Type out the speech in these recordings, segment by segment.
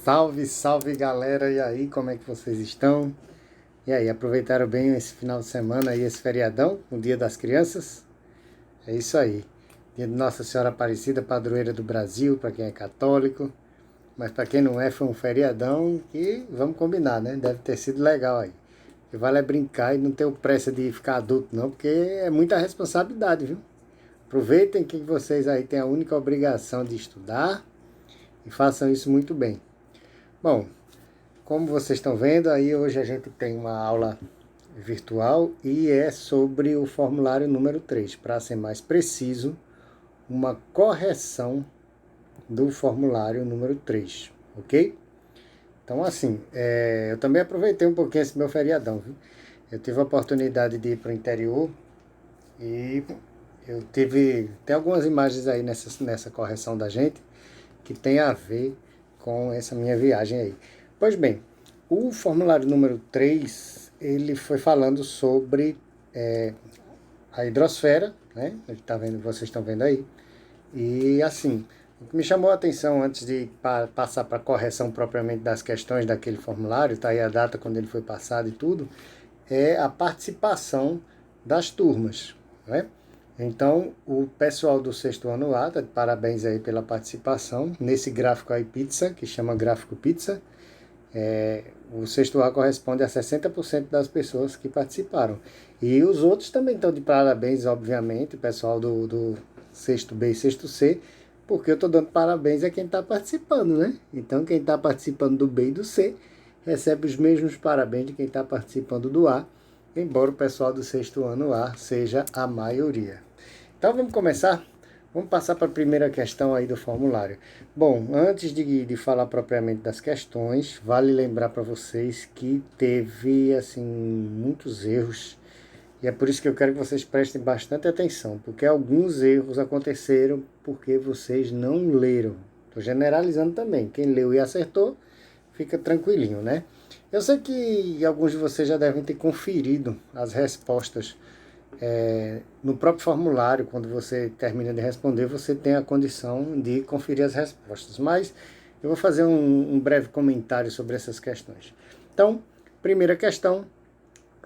Salve, salve galera! E aí, como é que vocês estão? E aí, aproveitaram bem esse final de semana aí, esse feriadão, o Dia das Crianças? É isso aí. Dia de Nossa Senhora Aparecida, padroeira do Brasil, para quem é católico. Mas para quem não é, foi um feriadão que, vamos combinar, né? Deve ter sido legal aí. O que vale é brincar e não ter pressa de ficar adulto não, porque é muita responsabilidade, viu? Aproveitem que vocês aí têm a única obrigação de estudar e façam isso muito bem. Bom, como vocês estão vendo, aí hoje a gente tem uma aula virtual e é sobre o formulário número 3, para ser mais preciso, uma correção do formulário número 3, ok? Então, assim, eu também aproveitei um pouquinho esse meu feriadão, viu? Eu tive a oportunidade de ir para o interior e tem algumas imagens aí nessa correção da gente que tem a ver com essa minha viagem aí. Pois bem, o formulário número 3 ele foi falando sobre a hidrosfera, né? Vocês estão vendo aí. E assim, o que me chamou a atenção antes de passar para a correção propriamente das questões daquele formulário, tá aí a data quando ele foi passado e tudo, é a participação das turmas, né? Então, o pessoal do sexto ano A, tá de parabéns aí pela participação. Nesse gráfico aí, pizza, que chama gráfico pizza, o sexto A corresponde a 60% das pessoas que participaram. E os outros também estão de parabéns, obviamente, o pessoal do sexto B e sexto C, porque eu estou dando parabéns a quem está participando, né? Então, quem está participando do B e do C recebe os mesmos parabéns de quem está participando do A, embora o pessoal do sexto ano A seja a maioria. Então, vamos começar? Vamos passar para a primeira questão aí do formulário. Bom, antes de falar propriamente das questões, vale lembrar para vocês que teve, assim, muitos erros. E é por isso que eu quero que vocês prestem bastante atenção, porque alguns erros aconteceram porque vocês não leram. Estou generalizando também. Quem leu e acertou, fica tranquilinho, né? Eu sei que alguns de vocês já devem ter conferido as respostas no próprio formulário. Quando você termina de responder, você tem a condição de conferir as respostas. Mas eu vou fazer um breve comentário sobre essas questões. Então, primeira questão: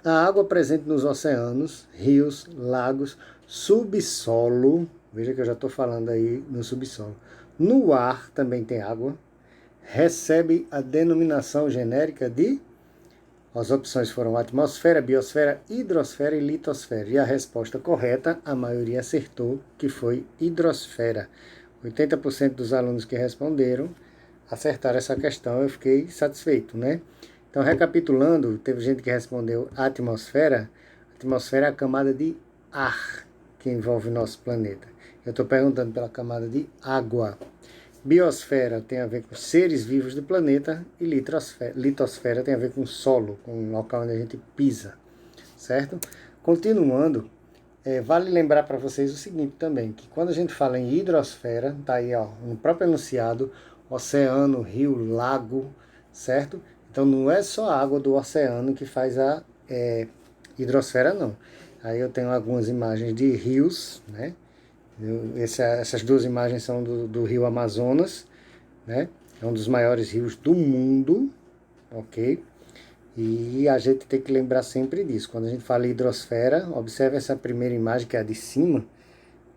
a água presente nos oceanos, rios, lagos, subsolo, veja que eu já estou falando aí no subsolo, no ar também tem água, recebe a denominação genérica de... As opções foram atmosfera, biosfera, hidrosfera e litosfera. E a resposta correta, a maioria acertou, que foi hidrosfera. 80% dos alunos que responderam acertaram essa questão, eu fiquei satisfeito, né? Então, recapitulando, teve gente que respondeu atmosfera. A atmosfera é a camada de ar que envolve o nosso planeta. Eu estou perguntando pela camada de água. Biosfera tem a ver com seres vivos do planeta e litosfera tem a ver com solo, com o local onde a gente pisa, certo? Continuando, vale lembrar para vocês o seguinte também, que quando a gente fala em hidrosfera, tá aí ó, no próprio enunciado, oceano, rio, lago, certo? Então não é só a água do oceano que faz a hidrosfera, não. Aí eu tenho algumas imagens de rios, né? Essas duas imagens são do rio Amazonas, né? É um dos maiores rios do mundo, ok? E a gente tem que lembrar sempre disso. Quando a gente fala hidrosfera, observe essa primeira imagem, que é a de cima,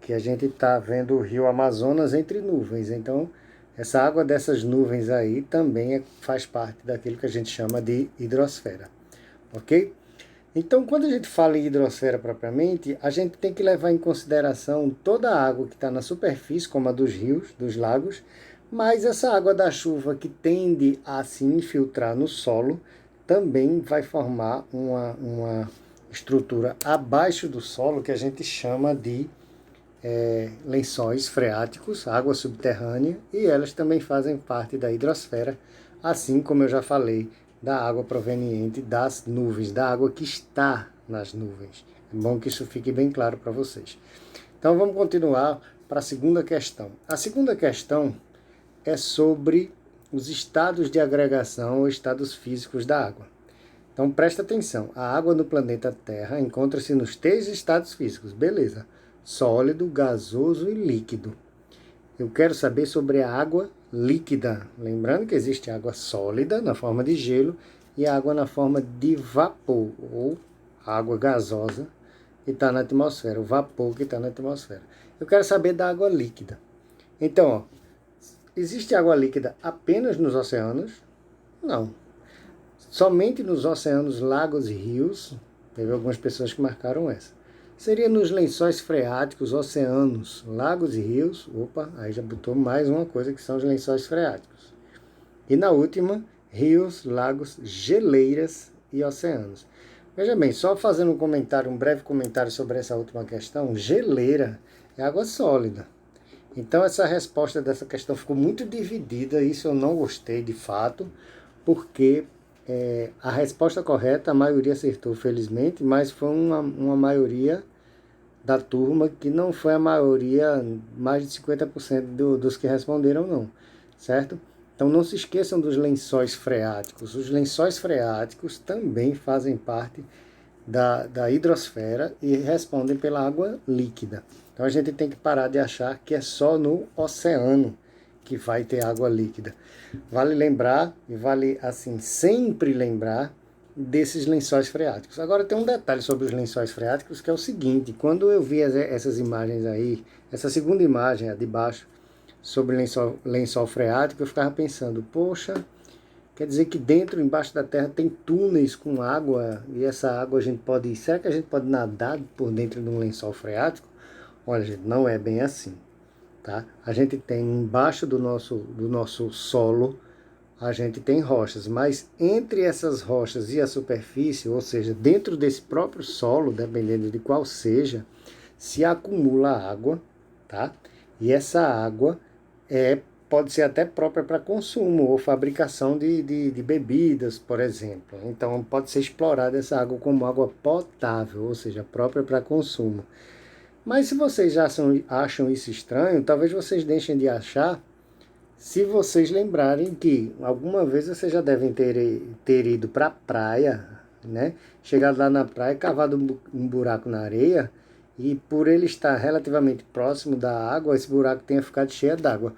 que a gente está vendo o rio Amazonas entre nuvens. Então, essa água dessas nuvens aí também faz parte daquilo que a gente chama de hidrosfera, ok? Então, quando a gente fala em hidrosfera propriamente, a gente tem que levar em consideração toda a água que está na superfície, como a dos rios, dos lagos, mas essa água da chuva que tende a se infiltrar no solo também vai formar uma estrutura abaixo do solo que a gente chama de lençóis freáticos, água subterrânea, e elas também fazem parte da hidrosfera, assim como eu já falei da água proveniente das nuvens, da água que está nas nuvens. É bom que isso fique bem claro para vocês. Então vamos continuar para a segunda questão. A segunda questão é sobre os estados de agregação ou estados físicos da água. Então presta atenção, a água no planeta Terra encontra-se nos três estados físicos, beleza? Sólido, gasoso e líquido. Eu quero saber sobre a água líquida. Lembrando que existe água sólida na forma de gelo e água na forma de vapor, ou água gasosa que está na atmosfera, o vapor que está na atmosfera. Eu quero saber da água líquida. Então, ó, existe água líquida apenas nos oceanos? Não. Somente nos oceanos, lagos e rios. Teve algumas pessoas que marcaram essa. Seria nos lençóis freáticos, oceanos, lagos e rios. Opa, aí já botou mais uma coisa que são os lençóis freáticos. E na última, rios, lagos, geleiras e oceanos. Veja bem, só fazendo um comentário, um breve comentário sobre essa última questão, geleira é água sólida. Então essa resposta dessa questão ficou muito dividida, isso eu não gostei de fato, porque a resposta correta, a maioria acertou felizmente, mas foi uma maioria da turma que não foi a maioria, mais de 50% dos que responderam não, certo? Então não se esqueçam dos lençóis freáticos. Os lençóis freáticos também fazem parte da hidrosfera e respondem pela água líquida. Então a gente tem que parar de achar que é só no oceano que vai ter água líquida. Vale lembrar, e vale assim sempre lembrar, desses lençóis freáticos. Agora tem um detalhe sobre os lençóis freáticos que é o seguinte: quando eu vi essas imagens aí, essa segunda imagem, a de baixo, sobre lençol freático, eu ficava pensando, poxa, quer dizer que dentro, embaixo da terra, tem túneis com água, e essa água a gente pode, será que a gente pode nadar por dentro de um lençol freático? Olha, gente, não é bem assim, tá? A gente tem embaixo do nosso solo, a gente tem rochas, mas entre essas rochas e a superfície, ou seja, dentro desse próprio solo, dependendo de qual seja, se acumula água, tá? E essa água pode ser até própria para consumo ou fabricação de bebidas, por exemplo. Então pode ser explorada essa água como água potável, ou seja, própria para consumo. Mas se vocês já acham isso estranho, talvez vocês deixem de achar se vocês lembrarem que alguma vez vocês já devem ter ido para a praia, né? Chegado lá na praia, cavado um buraco na areia e por ele estar relativamente próximo da água, esse buraco tenha ficado cheio d'água.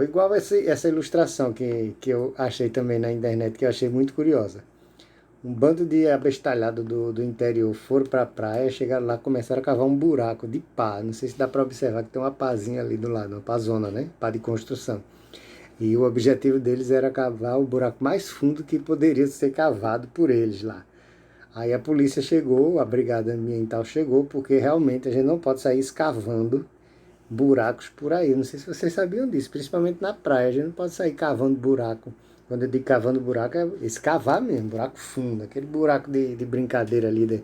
Igual essa ilustração que eu achei também na internet, que eu achei muito curiosa. Um bando de abestalhado do interior foram para a praia, chegaram lá, começaram a cavar um buraco de pá. Não sei se dá para observar que tem uma pazinha ali do lado, uma pazona, né? Pá de construção. E o objetivo deles era cavar o buraco mais fundo que poderia ser cavado por eles lá. Aí a polícia chegou, a brigada ambiental chegou, porque realmente a gente não pode sair escavando buracos por aí. Não sei se vocês sabiam disso, principalmente na praia. A gente não pode sair cavando buraco. Quando eu digo cavando buraco, é escavar mesmo, buraco fundo. Aquele buraco de brincadeira ali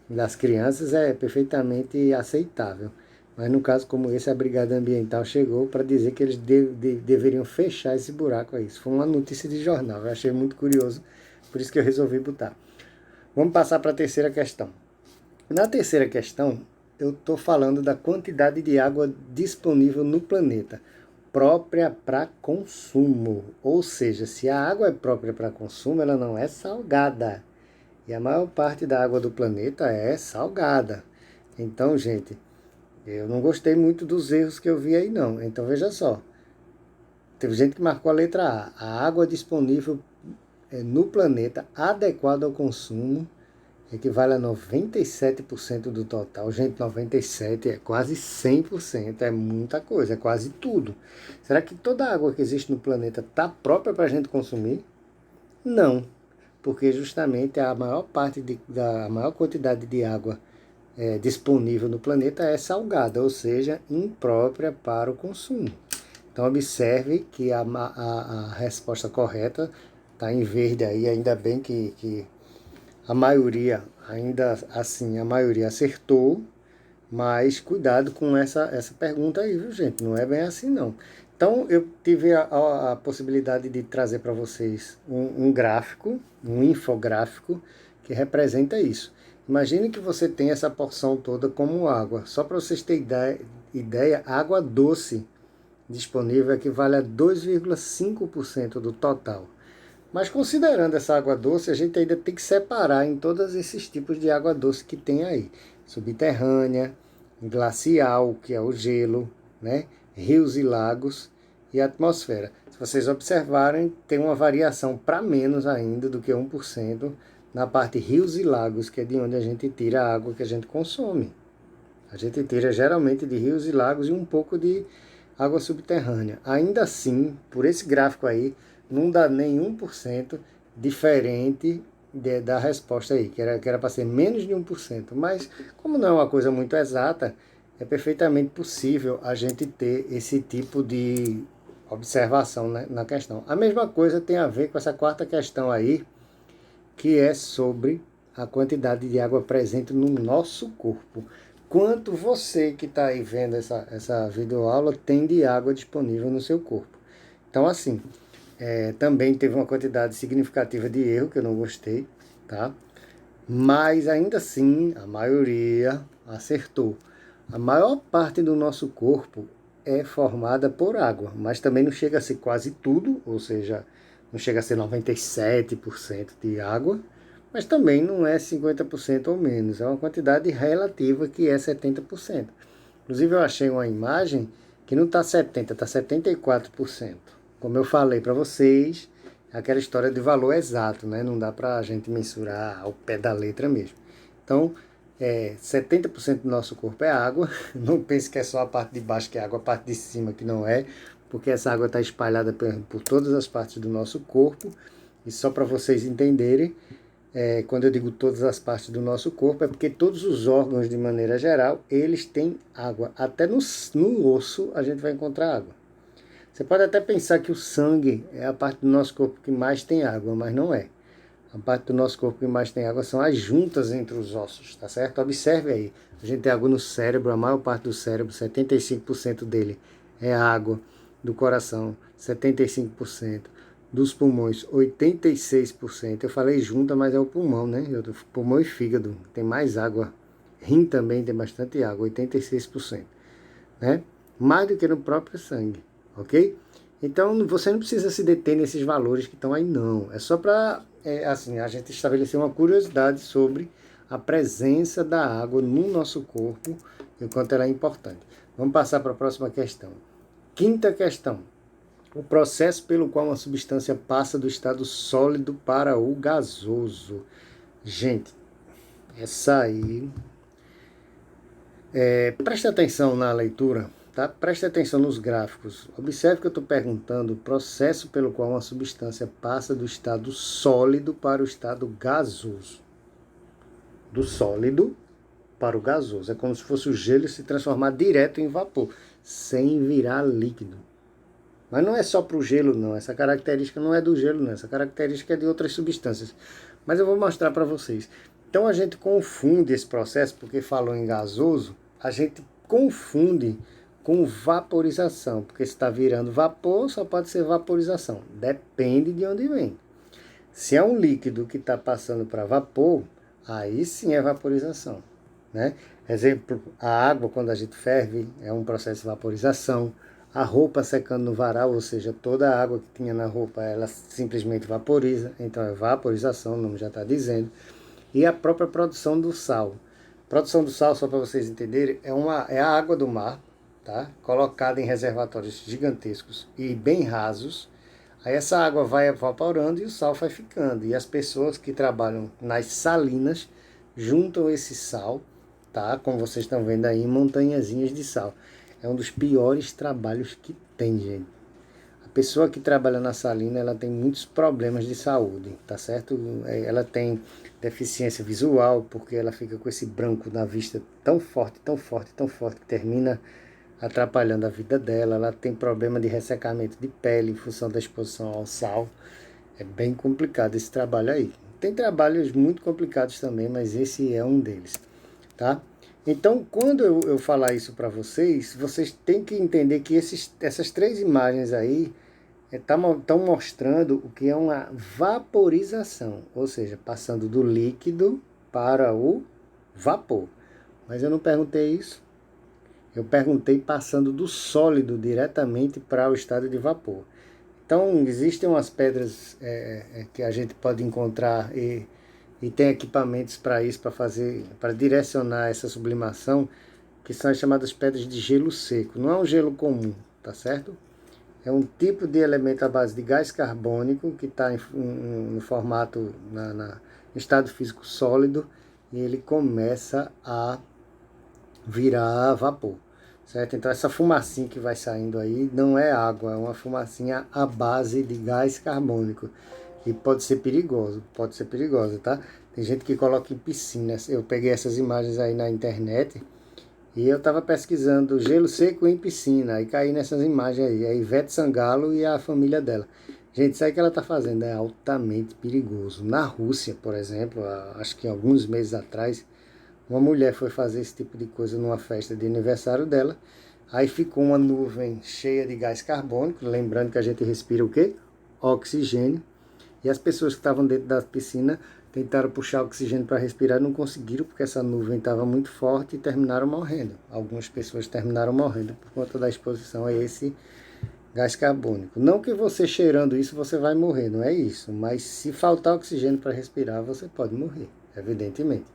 das crianças é perfeitamente aceitável. Mas no caso como esse, a Brigada Ambiental chegou para dizer que eles deveriam fechar esse buraco aí. Isso foi uma notícia de jornal, eu achei muito curioso, por isso que eu resolvi botar. Vamos passar para a terceira questão. Na terceira questão, eu estou falando da quantidade de água disponível no planeta, própria para consumo. Ou seja, se a água é própria para consumo, ela não é salgada. E a maior parte da água do planeta é salgada. Então, gente, eu não gostei muito dos erros que eu vi aí, não. Então, veja só. Teve gente que marcou a letra A. A água disponível no planeta adequada ao consumo equivale a 97% do total. Gente, 97% é quase 100%, é muita coisa, é quase tudo. Será que toda a água que existe no planeta está própria para a gente consumir? Não, porque justamente a maior a maior quantidade de água disponível no planeta é salgada, ou seja, imprópria para o consumo. Então observe que a resposta correta está em verde aí, ainda bem que a maioria, ainda assim, a maioria acertou, mas cuidado com essa pergunta aí, viu, gente? Não é bem assim, não. Então, eu tive a possibilidade de trazer para vocês um gráfico, um infográfico, que representa isso. Imagine que você tem essa porção toda como água. Só para vocês terem ideia, água doce disponível equivale a 2,5% do total. Mas considerando essa água doce, a gente ainda tem que separar em todos esses tipos de água doce que tem aí. Subterrânea, glacial, que é o gelo, né? Rios e lagos, e a atmosfera. Se vocês observarem, tem uma variação para menos ainda do que 1% na parte rios e lagos, que é de onde a gente tira a água que a gente consome. A gente tira geralmente de rios e lagos e um pouco de água subterrânea. Ainda assim, por esse gráfico aí, não dá nem 1% diferente da resposta aí, que era para ser menos de 1%. Mas, como não é uma coisa muito exata, é perfeitamente possível a gente ter esse tipo de observação, né, na questão. A mesma coisa tem a ver com essa quarta questão aí, que é sobre a quantidade de água presente no nosso corpo. Quanto você que está aí vendo essa videoaula tem de água disponível no seu corpo. Então, assim, também teve uma quantidade significativa de erro, que eu não gostei, tá? Mas, ainda assim, a maioria acertou. A maior parte do nosso corpo é formada por água, mas também não chega a ser quase tudo, ou seja, não chega a ser 97% de água, mas também não é 50% ou menos, é uma quantidade relativa que é 70%. Inclusive eu achei uma imagem que não está 70%, está 74%. Como eu falei para vocês, é aquela história de valor exato, né? Não dá para a gente mensurar ao pé da letra mesmo. Então, 70% do nosso corpo é água. Não pense que é só a parte de baixo que é água, a parte de cima que não é, porque essa água está espalhada por todas as partes do nosso corpo. E só para vocês entenderem, quando eu digo todas as partes do nosso corpo, é porque todos os órgãos, de maneira geral, eles têm água. Até no osso a gente vai encontrar água. Você pode até pensar que o sangue é a parte do nosso corpo que mais tem água, mas não é. A parte do nosso corpo que mais tem água são as juntas entre os ossos, tá certo? Observe aí. A gente tem água no cérebro, a maior parte do cérebro, 75% dele é água. Do coração, 75%. Dos pulmões, 86%. Eu falei junta, mas é o pulmão, né? Pulmão e fígado tem mais água. Rim também tem bastante água, 86%. Né? Mais do que no próprio sangue, ok? Então, você não precisa se deter nesses valores que estão aí, não. É só para, assim, a gente estabelecer uma curiosidade sobre a presença da água no nosso corpo e o quanto ela é importante. Vamos passar para a próxima questão. Quinta questão. O processo pelo qual uma substância passa do estado sólido para o gasoso. Gente, essa aí... preste atenção na leitura. Tá? Preste atenção nos gráficos. Observe que eu estou perguntando o processo pelo qual uma substância passa do estado sólido para o estado gasoso. Do sólido para o gasoso. É como se fosse o gelo se transformar direto em vapor, sem virar líquido. Mas não é só para o gelo, não. Essa característica não é do gelo, não. Essa característica é de outras substâncias. Mas eu vou mostrar para vocês. Então a gente confunde esse processo, porque falou em gasoso, a gente confunde com vaporização, porque se está virando vapor, só pode ser vaporização. Depende de onde vem. Se é um líquido que está passando para vapor, aí sim é vaporização. Né? Exemplo, a água, quando a gente ferve, é um processo de vaporização. A roupa secando no varal, ou seja, toda a água que tinha na roupa, ela simplesmente vaporiza. Então é vaporização, o nome já está dizendo. E a própria produção do sal. Produção do sal, só para vocês entenderem, é a água do mar, tá? Colocada em reservatórios gigantescos e bem rasos. Aí essa água vai evaporando e o sal vai ficando. E as pessoas que trabalham nas salinas juntam esse sal, tá? Como vocês estão vendo aí, em montanhazinhas de sal. É um dos piores trabalhos que tem, gente. A pessoa que trabalha na salina, ela tem muitos problemas de saúde, tá certo? Ela tem deficiência visual, porque ela fica com esse branco na vista tão forte, tão forte, tão forte, que termina atrapalhando a vida dela. Ela tem problema de ressecamento de pele em função da exposição ao sal. É bem complicado esse trabalho aí. Tem trabalhos muito complicados também, mas esse é um deles, tá? Então, quando eu falar isso para vocês, vocês têm que entender que essas três imagens aí estão mostrando o que é uma vaporização, ou seja, passando do líquido para o vapor. Mas eu não perguntei isso. Eu perguntei passando do sólido diretamente para o estado de vapor. Então, existem umas pedras que a gente pode encontrar e tem equipamentos para isso, para direcionar essa sublimação, que são as chamadas pedras de gelo seco. Não é um gelo comum, tá certo? É um tipo de elemento à base de gás carbônico que está no formato, em estado físico sólido, e ele começa a virar vapor, certo? Então essa fumacinha que vai saindo aí não é água, é uma fumacinha à base de gás carbônico. E pode ser perigoso, tá? Tem gente que coloca em piscinas. Eu peguei essas imagens aí na internet e eu estava pesquisando gelo seco em piscina. Aí caí nessas imagens aí. A Ivete Sangalo e a família dela. Gente, isso aí que ela está fazendo é altamente perigoso. Na Rússia, por exemplo, acho que alguns meses atrás, uma mulher foi fazer esse tipo de coisa numa festa de aniversário dela. Aí ficou uma nuvem cheia de gás carbônico. Lembrando que a gente respira o quê? Oxigênio. E as pessoas que estavam dentro da piscina tentaram puxar oxigênio para respirar, não conseguiram porque essa nuvem estava muito forte e terminaram morrendo. Algumas pessoas terminaram morrendo por conta da exposição a esse gás carbônico. Não que você cheirando isso você vai morrer, não é isso. Mas se faltar oxigênio para respirar, você pode morrer, evidentemente.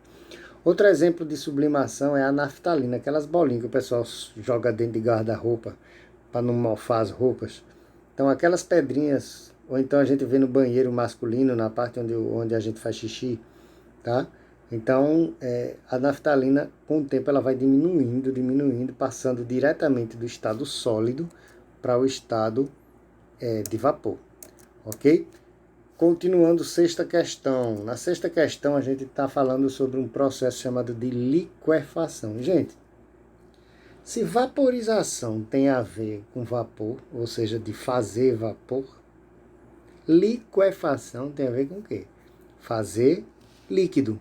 Outro exemplo de sublimação é a naftalina, aquelas bolinhas que o pessoal joga dentro de guarda-roupa para não mofar as roupas. Então aquelas pedrinhas, ou então a gente vê no banheiro masculino, na parte onde a gente faz xixi, tá? Então a naftalina, com o tempo, ela vai diminuindo, passando diretamente do estado sólido para o estado de vapor, ok? Continuando, sexta questão. Na sexta questão a gente está falando sobre um processo chamado de liquefação. Gente, se vaporização tem a ver com vapor, ou seja, de fazer vapor, liquefação tem a ver com o quê? Fazer líquido.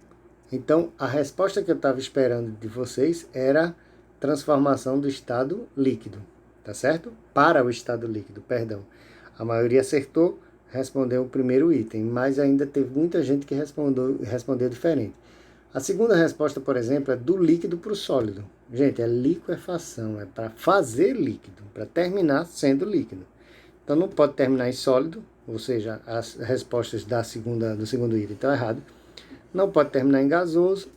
Então, a resposta que eu estava esperando de vocês era transformação do estado líquido, tá certo? Para o estado líquido, perdão. A maioria acertou, respondeu o primeiro item, mas ainda teve muita gente que respondeu diferente. A segunda resposta, por exemplo, é do líquido para o sólido. Gente, é liquefação, é para fazer líquido, para terminar sendo líquido. Então não pode terminar em sólido, ou seja, as respostas do segundo item estão erradas. Não pode terminar em gasoso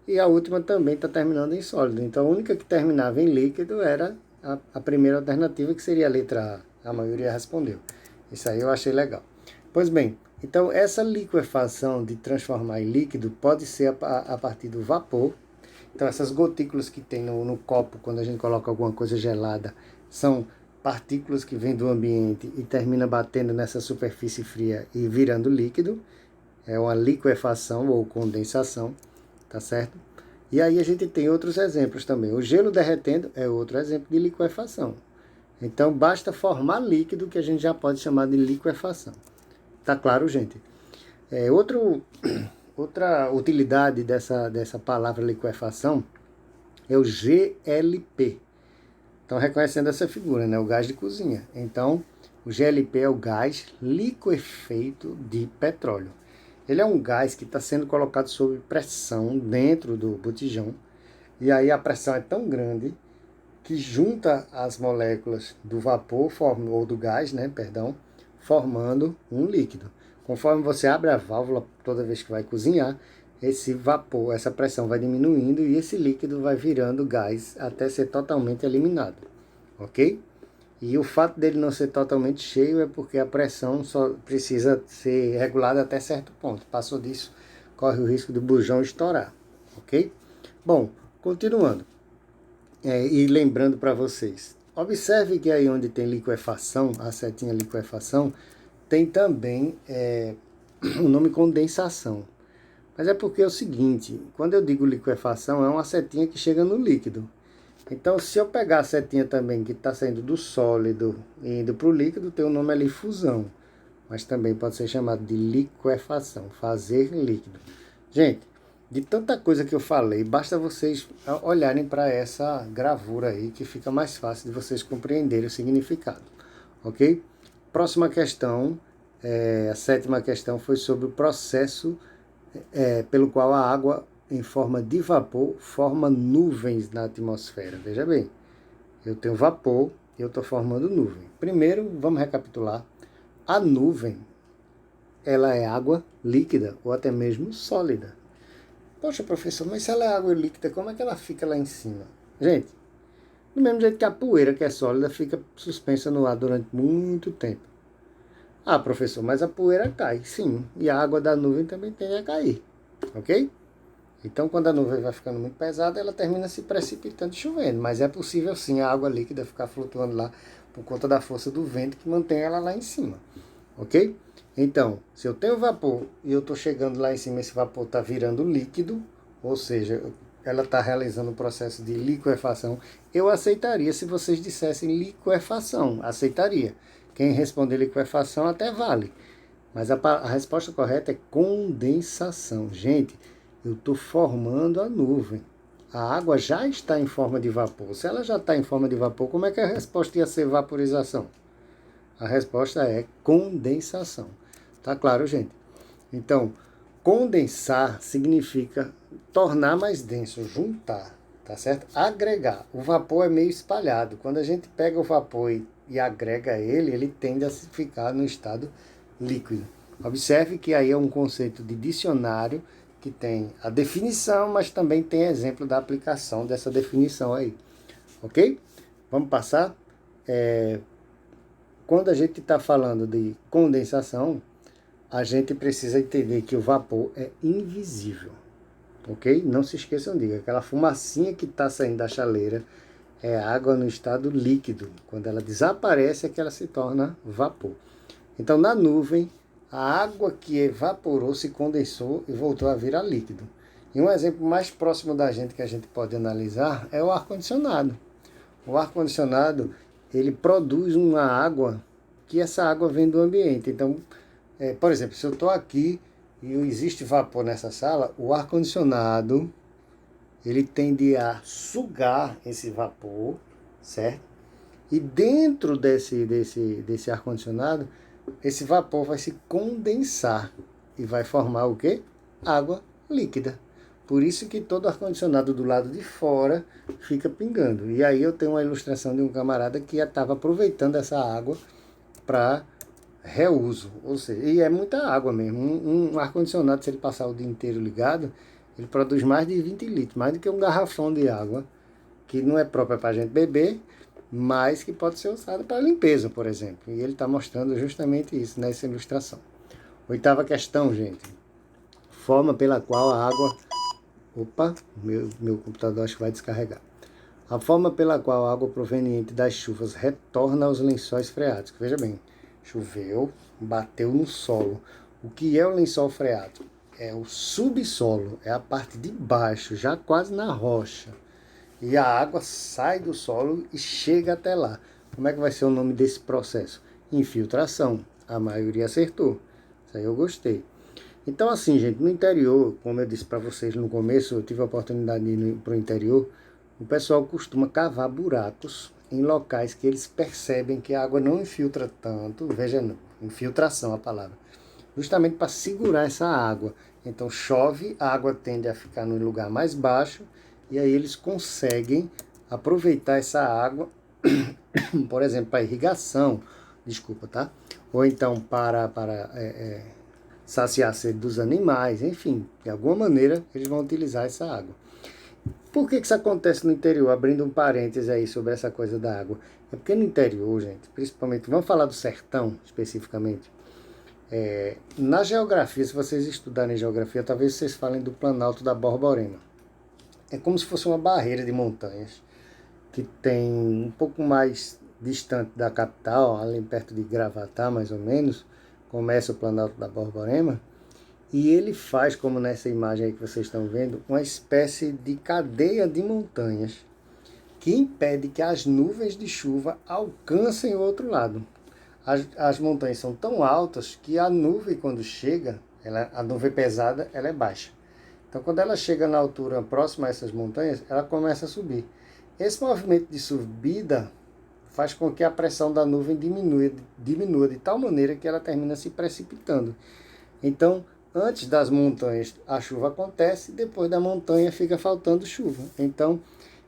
e a última também está terminando em sólido. Então a única que terminava em líquido era a primeira alternativa, que seria a letra A. A maioria respondeu. Isso aí eu achei legal. Pois bem, então essa liquefação de transformar em líquido pode ser a partir do vapor. Então essas gotículas que tem no copo, quando a gente coloca alguma coisa gelada, são partículas que vêm do ambiente e termina batendo nessa superfície fria e virando líquido. É uma liquefação ou condensação, tá certo? E aí a gente tem outros exemplos também. O gelo derretendo é outro exemplo de liquefação. Então basta formar líquido que a gente já pode chamar de liquefação. Tá claro, gente? Outra utilidade dessa palavra liquefação é o GLP. Então, reconhecendo essa figura, né? O gás de cozinha. Então, o GLP é o gás liquefeito de petróleo. Ele é um gás que está sendo colocado sob pressão dentro do botijão. E aí a pressão é tão grande que junta as moléculas do vapor, ou do gás, né? Perdão, formando um líquido. Conforme você abre a válvula toda vez que vai cozinhar, esse vapor, essa pressão vai diminuindo e esse líquido vai virando gás até ser totalmente eliminado, ok? E o fato dele não ser totalmente cheio é porque a pressão só precisa ser regulada até certo ponto. Passou disso, corre o risco do bujão estourar, ok? Bom, continuando. E lembrando para vocês, observe que aí onde tem liquefação, a setinha liquefação, tem também o nome condensação. Mas é porque é o seguinte, quando eu digo liquefação, é uma setinha que chega no líquido. Então, se eu pegar a setinha também que está saindo do sólido e indo para o líquido, tem o nome ali fusão. Mas também pode ser chamado de liquefação, fazer líquido. Gente, de tanta coisa que eu falei, basta vocês olharem para essa gravura aí, que fica mais fácil de vocês compreenderem o significado. Ok? Próxima questão, a sétima questão, foi sobre o processo pelo qual a água, em forma de vapor, forma nuvens na atmosfera. Veja bem, eu tenho vapor e eu estou formando nuvem. Primeiro, vamos recapitular. A nuvem, ela é água líquida ou até mesmo sólida. Poxa, professor, mas se ela é água líquida, como é que ela fica lá em cima? Gente, Do mesmo jeito que a poeira, que é sólida, fica suspensa no ar durante muito tempo. Ah, professor, mas a poeira cai. Sim, e a água da nuvem também tende a cair, ok? Então, quando a nuvem vai ficando muito pesada, ela termina se precipitando e chovendo. Mas é possível, sim, a água líquida ficar flutuando lá por conta da força do vento que mantém ela lá em cima, ok? Então, se eu tenho vapor e eu estou chegando lá em cima, esse vapor está virando líquido, ou seja, ela está realizando o processo de liquefação, eu aceitaria se vocês dissessem liquefação, aceitaria. Quem responder liquefação até vale. Mas a resposta correta é condensação. Gente, eu estou formando a nuvem. A água já está em forma de vapor. Se ela já está em forma de vapor, como é que a resposta ia ser vaporização? A resposta é condensação. Tá claro, gente? Então, condensar significa tornar mais denso, juntar, tá certo? Agregar. O vapor é meio espalhado. Quando a gente pega o vapor e agrega ele, ele tende a ficar no estado líquido. Observe que aí é um conceito de dicionário que tem a definição, mas também tem exemplo da aplicação dessa definição aí. Ok? Vamos passar? Quando a gente está falando de condensação, a gente precisa entender que o vapor é invisível. Ok? Não se esqueçam disso. Aquela fumacinha que está saindo da chaleira é água no estado líquido. Quando ela desaparece é que ela se torna vapor. Então, na nuvem, a água que evaporou se condensou e voltou a virar líquido. E um exemplo mais próximo da gente que a gente pode analisar é o ar-condicionado. O ar-condicionado, ele produz uma água que essa água vem do ambiente. Então, por exemplo, se eu estou aqui e existe vapor nessa sala, o ar-condicionado, ele tende a sugar esse vapor, certo? E dentro desse ar-condicionado, esse vapor vai se condensar e vai formar o quê? Água líquida. Por isso que todo ar-condicionado do lado de fora fica pingando. E aí eu tenho uma ilustração de um camarada que estava aproveitando essa água para reuso. Ou seja, e é muita água mesmo. Um ar-condicionado, se ele passar o dia inteiro ligado, ele produz mais de 20 litros, mais do que um garrafão de água, que não é própria para a gente beber, mas que pode ser usado para limpeza, por exemplo. E ele está mostrando justamente isso nessa ilustração. Oitava questão, gente. Forma pela qual a água... Opa, meu computador acho que vai descarregar. A forma pela qual a água proveniente das chuvas retorna aos lençóis freáticos. Veja bem, choveu, bateu no solo. O que é o lençol freático? É o subsolo, é a parte de baixo, já quase na rocha. E a água sai do solo e chega até lá. Como é que vai ser o nome desse processo? Infiltração. A maioria acertou. Isso aí eu gostei. Então, assim, gente, no interior, como eu disse para vocês no começo, eu tive a oportunidade de ir para o interior, o pessoal costuma cavar buracos em locais que eles percebem que a água não infiltra tanto, veja, infiltração a palavra, justamente para segurar essa água. Então chove, a água tende a ficar no lugar mais baixo, e aí eles conseguem aproveitar essa água, por exemplo, para irrigação, desculpa, tá? Ou então para saciar a sede dos animais, enfim, de alguma maneira eles vão utilizar essa água. Por que isso acontece no interior? Abrindo um parêntese aí sobre essa coisa da água. É porque no interior, gente, principalmente, vamos falar do sertão especificamente. Na geografia, se vocês estudarem geografia, talvez vocês falem do Planalto da Borborema. É como se fosse uma barreira de montanhas que tem um pouco mais distante da capital, ali perto de Gravatá, mais ou menos, começa o Planalto da Borborema, e ele faz, como nessa imagem aí que vocês estão vendo, uma espécie de cadeia de montanhas que impede que as nuvens de chuva alcancem o outro lado. As montanhas são tão altas que a nuvem, quando chega, a nuvem pesada, ela é baixa. Então, quando ela chega na altura próxima a essas montanhas, ela começa a subir. Esse movimento de subida faz com que a pressão da nuvem diminua de tal maneira que ela termina se precipitando. Então, antes das montanhas, a chuva acontece, depois da montanha fica faltando chuva. Então,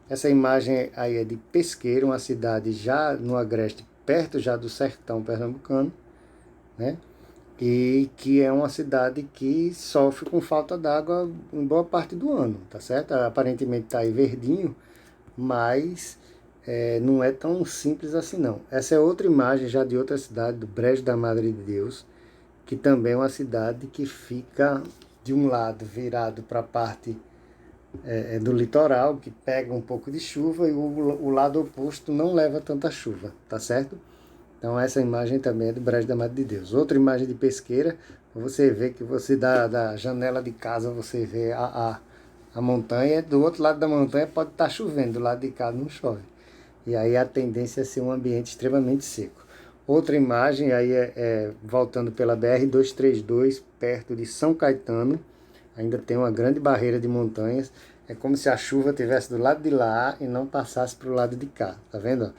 essa imagem aí é de Pesqueira, uma cidade já no Agreste, perto já do sertão pernambucano, né? E que é uma cidade que sofre com falta d'água em boa parte do ano, tá certo? Aparentemente está aí verdinho, mas não é tão simples assim não. Essa é outra imagem já de outra cidade, do Brejo da Madre de Deus, que também é uma cidade que fica de um lado virado para a parte do litoral, que pega um pouco de chuva, e o lado oposto não leva tanta chuva, tá certo? Então essa imagem também é do Brejo da Madre de Deus. Outra imagem de pesqueira, você vê que você da janela de casa, você vê a montanha, do outro lado da montanha pode estar chovendo, do lado de cá não chove. E aí a tendência é ser um ambiente extremamente seco. Outra imagem, aí voltando pela BR-232, perto de São Caetano, ainda tem uma grande barreira de montanhas. É como se a chuva estivesse do lado de lá e não passasse para o lado de cá, tá vendo?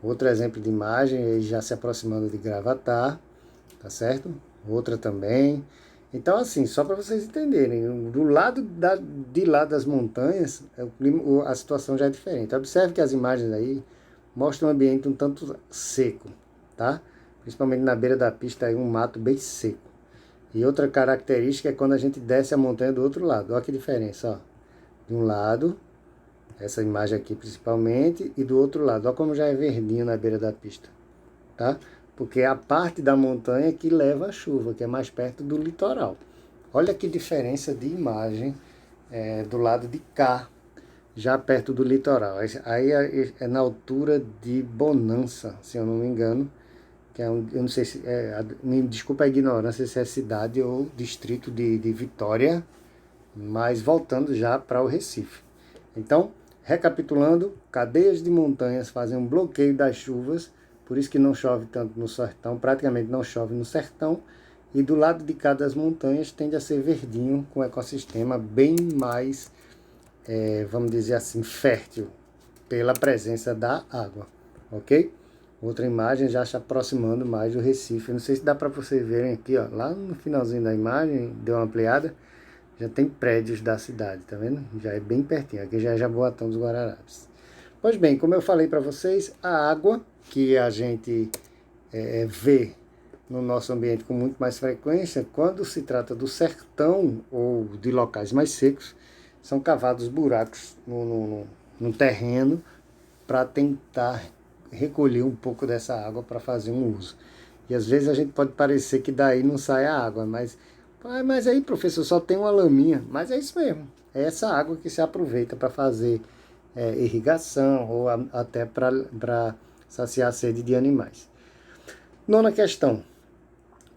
Outro exemplo de imagem, aí já se aproximando de Gravatar, tá certo? Outra também. Então, assim, só para vocês entenderem, do lado de lá das montanhas, a situação já é diferente. Observe que as imagens aí mostram um ambiente um tanto seco, tá? Principalmente na beira da pista, aí um mato bem seco. E outra característica é quando a gente desce a montanha do outro lado. Olha que diferença, ó. De um lado, essa imagem aqui principalmente, e do outro lado. Olha como já é verdinho na beira da pista, tá? Porque é a parte da montanha que leva a chuva, que é mais perto do litoral. Olha que diferença de imagem do lado de cá, já perto do litoral. Aí é na altura de Bonança, se eu não me engano, que eu não sei se, me desculpa a ignorância se é cidade ou distrito de Vitória, mas voltando já para o Recife. Então, recapitulando, cadeias de montanhas fazem um bloqueio das chuvas, por isso que não chove tanto no sertão, praticamente não chove no sertão, e do lado de cá das montanhas tende a ser verdinho, com um ecossistema bem mais, vamos dizer assim, fértil, pela presença da água, ok? Outra imagem já se aproximando mais do Recife. Não sei se dá para vocês verem aqui, ó, lá no finalzinho da imagem, deu uma ampliada, já tem prédios da cidade, tá vendo? Já é bem pertinho, aqui já é Jaboatão dos Guararapes. Pois bem, como eu falei para vocês, a água que a gente vê no nosso ambiente com muito mais frequência, quando se trata do sertão ou de locais mais secos, são cavados buracos no terreno para tentar recolher um pouco dessa água para fazer um uso. E às vezes a gente pode parecer que daí não sai a água, mas aí, professor, só tem uma laminha. Mas é isso mesmo, é essa água que se aproveita para fazer irrigação ou até para saciar a sede de animais. Nona questão: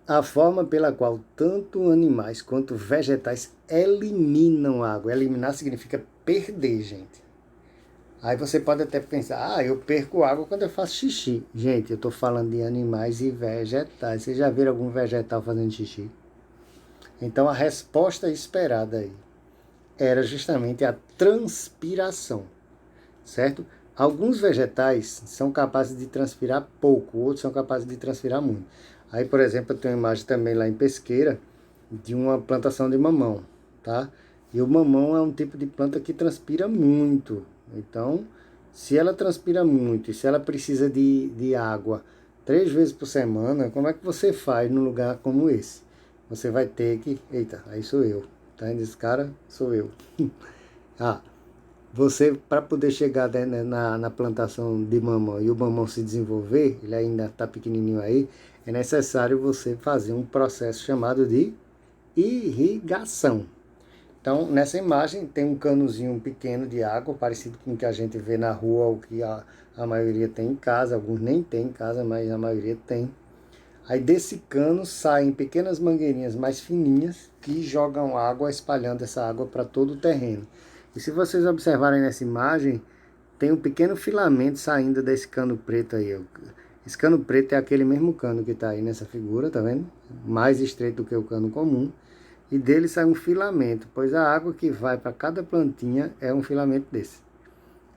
a forma pela qual tanto animais quanto vegetais eliminam água. Eliminar significa perder, gente. Aí você pode até pensar, eu perco água quando eu faço xixi. Gente, eu estou falando de animais e vegetais. Vocês já viram algum vegetal fazendo xixi? Então a resposta esperada aí era justamente a transpiração, certo? Alguns vegetais são capazes de transpirar pouco, outros são capazes de transpirar muito. Aí, por exemplo, eu tenho uma imagem também lá em Pesqueira de uma plantação de mamão, tá? E o mamão é um tipo de planta que transpira muito. Então, se ela transpira muito e se ela precisa de água 3 vezes por semana, como é que você faz num lugar como esse? Você vai ter que... Eita, aí sou eu. Tá vendo esse cara? Sou eu. Você, para poder chegar na plantação de mamão e o mamão se desenvolver, ele ainda está pequenininho aí, é necessário você fazer um processo chamado de irrigação. Então, nessa imagem tem um canozinho pequeno de água, parecido com o que a gente vê na rua, ou que a maioria tem em casa, alguns nem tem em casa, mas a maioria tem. Aí desse cano saem pequenas mangueirinhas mais fininhas que jogam água, espalhando essa água para todo o terreno. E se vocês observarem nessa imagem, tem um pequeno filamento saindo desse cano preto aí. Esse cano preto é aquele mesmo cano que está aí nessa figura, tá vendo? Mais estreito do que o cano comum. E dele sai um filamento, pois a água que vai para cada plantinha é um filamento desse.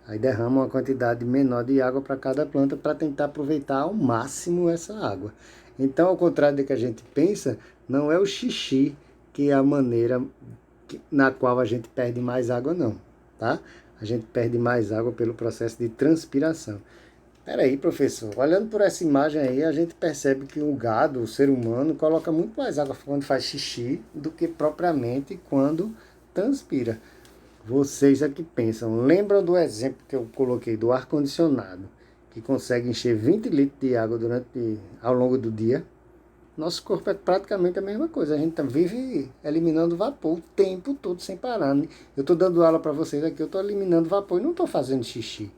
Aí derrama uma quantidade menor de água para cada planta para tentar aproveitar ao máximo essa água. Então, ao contrário do que a gente pensa, não é o xixi que é a maneira na qual a gente perde mais água, não, tá? A gente perde mais água pelo processo de transpiração. Peraí, professor, olhando por essa imagem aí, a gente percebe que o gado, o ser humano, coloca muito mais água quando faz xixi do que propriamente quando transpira. vocês aqui pensam, lembram do exemplo que eu coloquei do ar-condicionado, que consegue encher 20 litros de água ao longo do dia? Nosso corpo é praticamente a mesma coisa. A gente vive eliminando vapor o tempo todo sem parar. Eu estou dando aula para vocês aqui, eu estou eliminando vapor e não estou fazendo xixi.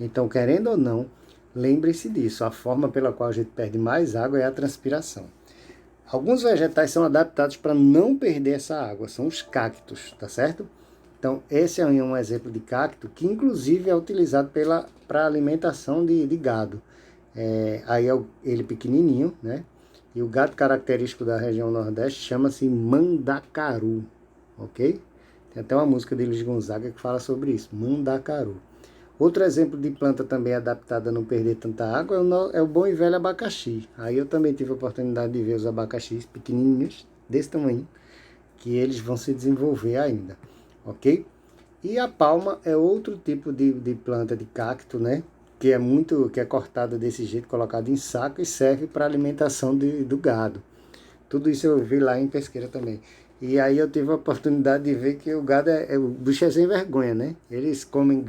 Então, querendo ou não, lembre-se disso. A forma pela qual a gente perde mais água é a transpiração. Alguns vegetais são adaptados para não perder essa água. São os cactos, tá certo? Então, esse é um exemplo de cacto que, inclusive, é utilizado para alimentação de gado. Aí é ele pequenininho, né? E o gado característico da região Nordeste chama-se mandacaru, ok? Tem até uma música de Luiz Gonzaga que fala sobre isso, mandacaru. Outro exemplo de planta também adaptada a não perder tanta água é o bom e velho abacaxi. Aí eu também tive a oportunidade de ver os abacaxis pequenininhos, desse tamanho, que eles vão se desenvolver ainda, ok? E a palma é outro tipo de planta de cacto, né? Que é cortada desse jeito, colocado em saco e serve para alimentação do gado. Tudo isso eu vi lá em Pesqueira também. E aí eu tive a oportunidade de ver que o gado o bicho é sem vergonha, né? Eles comem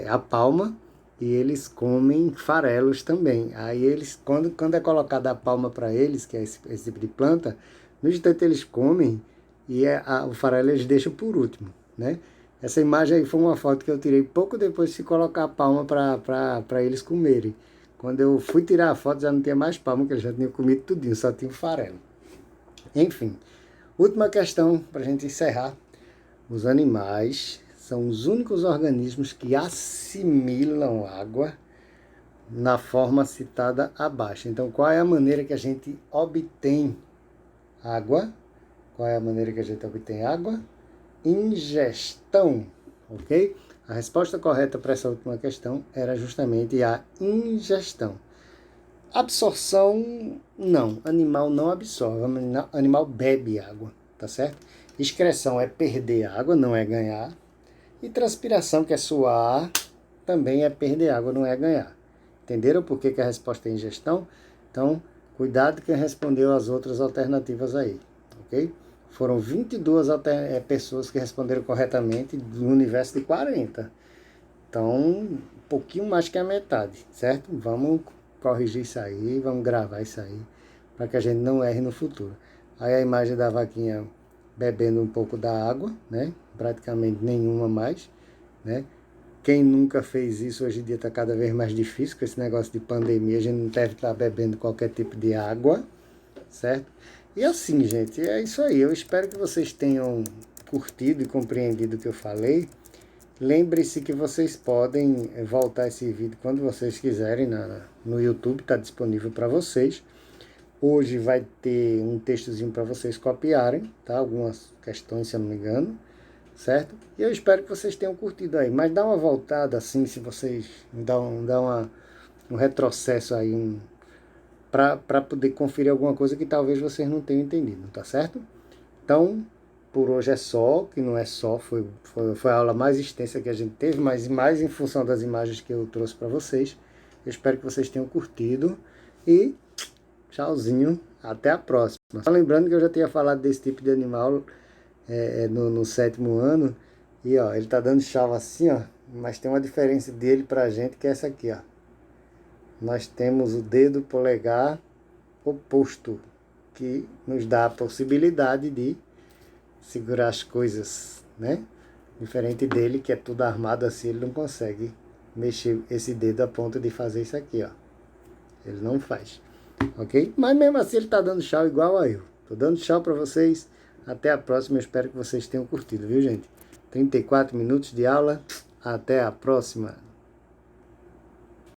a palma e eles comem farelos também. Aí eles, quando é colocada a palma para eles, que é esse tipo de planta, no instante eles comem e o farelo eles deixam por último, né? Essa imagem aí foi uma foto que eu tirei pouco depois de se colocar a palma para eles comerem. Quando eu fui tirar a foto já não tinha mais palma, que eles já tinham comido tudinho, só tinha o farelo. Enfim, última questão para a gente encerrar. Os animais são os únicos organismos que assimilam água na forma citada abaixo. Então, qual é a maneira que a gente obtém água? Qual é a maneira que a gente obtém água? Ingestão, ok? A resposta correta para essa última questão era justamente a ingestão. Absorção, não. Animal não absorve, animal bebe água, tá certo? Excreção é perder água, não é ganhar. E transpiração, que é suar, também é perder água, não é ganhar. Entenderam por que a resposta é ingestão? Então, cuidado quem respondeu as outras alternativas aí, ok? Foram 22 pessoas que responderam corretamente do universo de 40. Então, um pouquinho mais que a metade, certo? Vamos corrigir isso aí, vamos gravar isso aí, para que a gente não erre no futuro. Aí a imagem da vaquinha bebendo um pouco da água, né? Praticamente nenhuma mais, né? Quem nunca fez isso hoje em dia está cada vez mais difícil com esse negócio de pandemia, a gente não deve estar bebendo qualquer tipo de água, certo? E assim, gente, é isso aí. Eu espero que vocês tenham curtido e compreendido o que eu falei. Lembre-se que vocês podem voltar esse vídeo quando vocês quiserem no YouTube, está disponível para vocês. Hoje vai ter um textozinho para vocês copiarem, tá? Algumas questões, se eu não me engano, certo? E eu espero que vocês tenham curtido aí. Mas dá uma voltada assim, se vocês dão um retrocesso aí, para poder conferir alguma coisa que talvez vocês não tenham entendido, tá certo? Então, por hoje é só, que não é só, foi a aula mais extensa que a gente teve, mas mais em função das imagens que eu trouxe para vocês. Eu espero que vocês tenham curtido e tchauzinho, até a próxima. Só lembrando que eu já tinha falado desse tipo de animal no 7º ano, e ó, ele tá dando tchau assim, ó, mas tem uma diferença dele pra gente que é essa aqui, ó. Nós temos o dedo polegar oposto, que nos dá a possibilidade de segurar as coisas, né? Diferente dele, que é tudo armado assim, ele não consegue mexer esse dedo a ponto de fazer isso aqui, ó. Ele não faz, ok? Mas mesmo assim ele tá dando tchau igual a eu. Tô dando tchau para vocês. Até a próxima. Eu espero que vocês tenham curtido, viu, gente? 34 minutos de aula. Até a próxima.